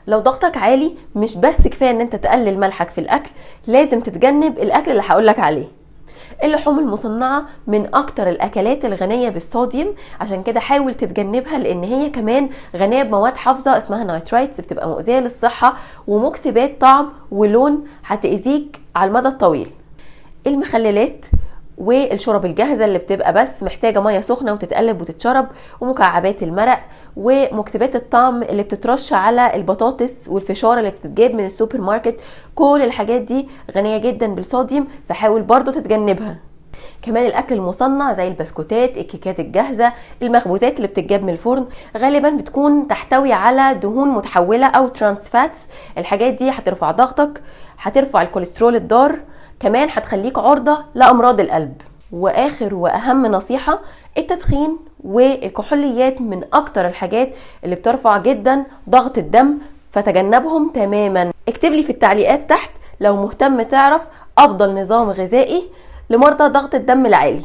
لو ضغطك عالي مش بس كفايه ان انت تقلل ملحك في الاكل، لازم تتجنب الاكل اللي هقولك عليه. اللحوم المصنعه من اكتر الاكلات الغنيه بالصوديوم، عشان كده حاول تتجنبها، لان هي كمان غنيه بمواد حافظه اسمها نايترايتس بتبقى مؤذيه للصحه ومكسبات طعم ولون هتاذيك على المدى الطويل. المخللات والشرب الجاهزه اللي بتبقى بس محتاجه ميه سخنه وتتقلب وتتشرب، ومكعبات المرق ومكسبات الطعم اللي بتترش على البطاطس والفشار اللي بتتجاب من السوبر ماركت، كل الحاجات دي غنيه جدا بالصوديوم، فحاول برضو تتجنبها. كمان الاكل المصنع زي البسكوتات، الكيكات الجاهزه، المخبوزات اللي بتتجاب من الفرن غالبا بتكون تحتوي على دهون متحوله او ترانس فاتس. الحاجات دي هترفع ضغطك، هترفع الكوليسترول الضار، كمان هتخليك عرضة لأمراض القلب. وآخر وأهم نصيحة، التدخين والكحوليات من أكتر الحاجات اللي بترفع جدا ضغط الدم، فتجنبهم تماما. اكتب لي في التعليقات تحت لو مهتم تعرف أفضل نظام غذائي لمرضى ضغط الدم العالي.